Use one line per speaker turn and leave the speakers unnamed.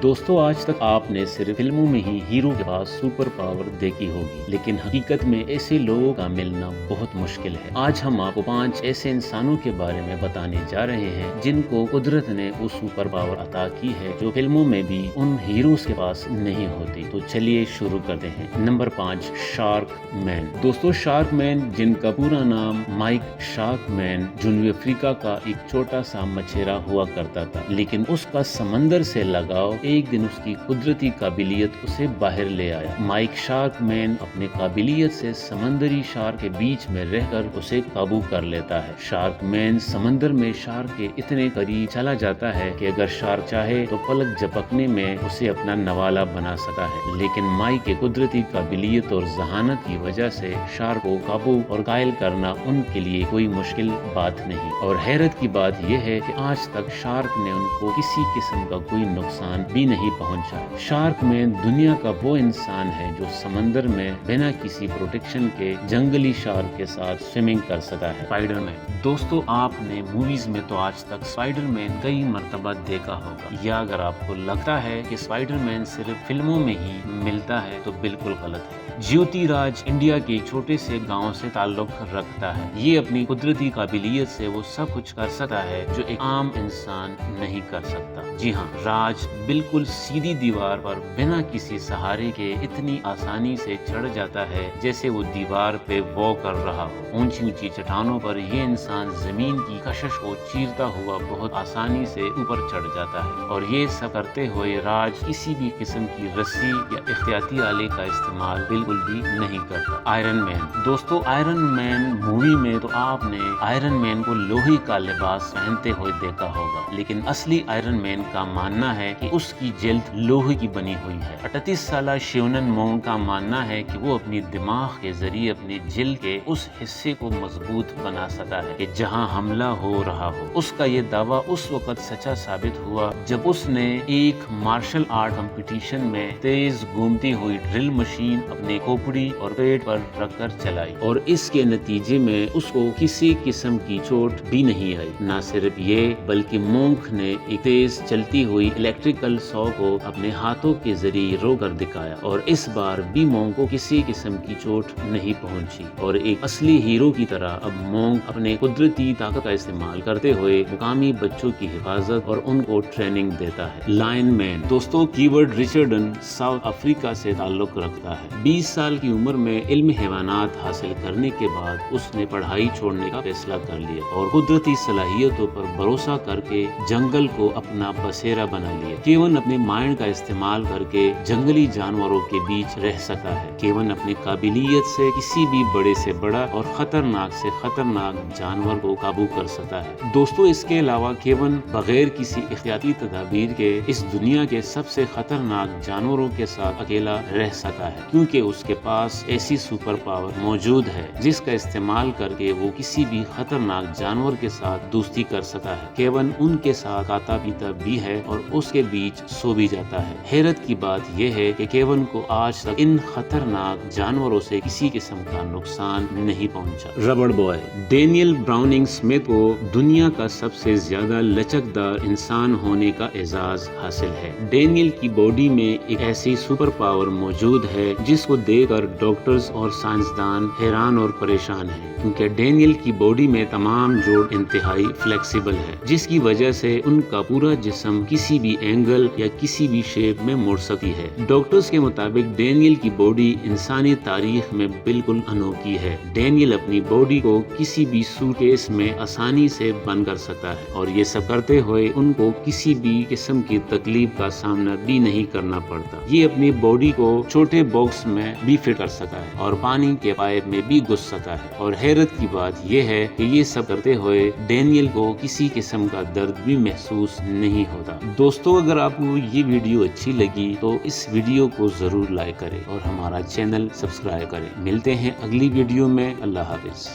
दोस्तों आज तक आपने सिर्फ फिल्मों में ही हीरो के पास सुपर पावर देखी होगी, लेकिन हकीकत में ऐसे लोगों का मिलना बहुत मुश्किल है। आज हम आपको 5 ऐसे इंसानों के बारे में बताने जा रहे हैं जिनको कुदरत ने वो सुपर पावर अता की है जो फिल्मों में भी उन हीरोज के पास नहीं होती। तो चलिए शुरू करते हैं। Number 5, shark man. दोस्तों शार्क मैन, जिनका पूरा नाम माइक शार्क मैन, जनूबी अफ्रीका का एक छोटा सा मछेरा हुआ करता था, लेकिन उसका समंदर से लगाव एक दिन उसकी कुदरती काबिलियत उसे बाहर ले आया। माइक शार्क मैन अपने काबिलियत से समंदरी शार्क के बीच में रहकर उसे काबू कर लेता है। शार्क मैन समंदर में शार्क के इतने करीब चला जाता है कि अगर शार्क चाहे तो पलक झपकने में उसे अपना नवाला बना सकता है, लेकिन माइक के कुदरती काबिलियत और जहानत की वजह से शार्क को काबू और कायल करना उनके लिए कोई मुश्किल बात नहीं। और हैरत की बात यह है कि आज तक शार्क ने उनको किसी किस्म का कोई नुकसान भी नहीं पहुंचा। शार्क मैन दुनिया का वो इंसान है जो समंदर में बिना किसी प्रोटेक्शन के जंगली शार्क के साथ स्विमिंग कर सकता है। स्पाइडरमैन। दोस्तों आपने मूवीज में तो आज तक स्पाइडरमैन कई मर्तबा देखा होगा, या अगर आपको लगता है कि स्पाइडरमैन सिर्फ फिल्मों में ही मिलता है तो बिल्कुल गलत है। ज्योति राज इंडिया के छोटे से गांव से ताल्लुक रखता है। ये अपनी कुदरती काबिलियत से वो सब कुछ कर सकता है जो एक आम इंसान नहीं कर सकता। जी हाँ, राज बिल्कुल सीधी दीवार पर बिना किसी सहारे के इतनी आसानी से चढ़ जाता है जैसे वो दीवार पे वॉक कर रहा हो। ऊंची ऊंची चट्टानों पर ये इंसान जमीन की कशिश को चीरता हुआ बहुत आसानी से ऊपर चढ़ जाता है, और ये सब करते हुए राज किसी भी किस्म की रस्सी या एहतियाती आले का इस्तेमाल बिल्कुल भी नहीं करता। Iron man. दोस्तों आयरन मैन मूवी में तो आपने आयरन मैन को लोहे का लिबास पहनते हुए देखा होगा, लेकिन असली आयरन मैन का मानना है कि उसकी जिल्द लोहे की बनी हुई है। 38 साला शिवनन मोंग का मानना है कि वो अपनी दिमाग के जरिए अपनी जिल्द के उस हिस्से को मजबूत बना सकता है कि जहां हमला हो रहा हो। उसका ये दावा उस वक्त सच्चा साबित हुआ जब उसने एक मार्शल आर्ट कंपटीशन में तेज घूमती हुई ड्रिल मशीन अपने खोपड़ी और पेट पर रखकर चलाई, और इसके नतीजे में उसको किसी किस्म की चोट भी नहीं आई। न सिर्फ ये बल्कि मोंक ने एक तेज चलती हुई इलेक्ट्रिकल सॉ को अपने हाथों के जरिए रोकर दिखाया, और इस बार भी मोंक को किसी किस्म की चोट नहीं पहुंची। और एक असली हीरो की तरह अब मोंक अपने कुदरती ताकत का इस्तेमाल करते हुए मुकामी बच्चों की हिफाजत और उनको ट्रेनिंग देता है। Lion man. दोस्तों कीवर्ड रिचर्डन साउथ अफ्रीका से ताल्लुक रखता है। 20 साल की उम्र में इल्म हैवानात हासिल करने के बाद उसने पढ़ाई छोड़ने का फैसला कर लिया और कुदरती सलाहियतों पर भरोसा करके जंगल को अपना बसेरा बना लिया। केवन अपने माइंड का इस्तेमाल करके जंगली जानवरों के बीच रह सकता है। केवन अपनी काबिलियत से किसी भी बड़े से बड़ा और खतरनाक से खतरनाक जानवर को काबू कर सकता है। दोस्तों इसके अलावा केवन बगैर किसी एहतियाती तदाबीर के इस दुनिया के सबसे खतरनाक जानवरों के साथ अकेला रह सकता है, क्योंकि उसके पास ऐसी सुपर पावर मौजूद है जिसका इस्तेमाल करके वो किसी भी खतरनाक जानवर के साथ दोस्ती कर सकता है। केवन उनके साथ खाता पीता भी है और उसके बीच सो भी जाता है। हैरत की बात यह है कि केवन को आज तक इन खतरनाक जानवरों से किसी किस्म का नुकसान नहीं पहुंचा। रबड़ बॉय। डेनियल ब्राउनिंग स्मिथ को दुनिया का सबसे ज्यादा लचकदार इंसान होने का एजाज हासिल है। डेनियल की बॉडी में एक ऐसी सुपर पावर मौजूद है जिसको देखकर डॉक्टर्स और साइंसदान हैरान और परेशान हैं, क्योंकि डेनियल की बॉडी में तमाम जोड़ इंतहाई फ्लेक्सिबल है, जिसकी वजह से उनका पूरा जिस्म किसी भी एंगल या किसी भी शेप में मुड़ सकती है। डॉक्टर्स के मुताबिक डेनियल की बॉडी इंसानी तारीख में बिल्कुल अनोखी है। डेनियल अपनी बॉडी को किसी भी सूटकेस में आसानी से बंद कर सकता है, और ये सब करते हुए उनको किसी भी किस्म की तकलीफ का सामना भी नहीं करना पड़ता। ये अपनी बॉडी को छोटे बॉक्स में भी फिट कर सकता है और पानी के पाइप में भी घुस सकता है। और हैरत की बात यह है कि ये सब करते हुए डेनियल को किसी किस्म का दर्द भी महसूस नहीं होता। दोस्तों अगर आपको ये वीडियो अच्छी लगी तो इस वीडियो को जरूर लाइक करें और हमारा चैनल सब्सक्राइब करें। मिलते हैं अगली वीडियो में। अल्लाह हाफिज।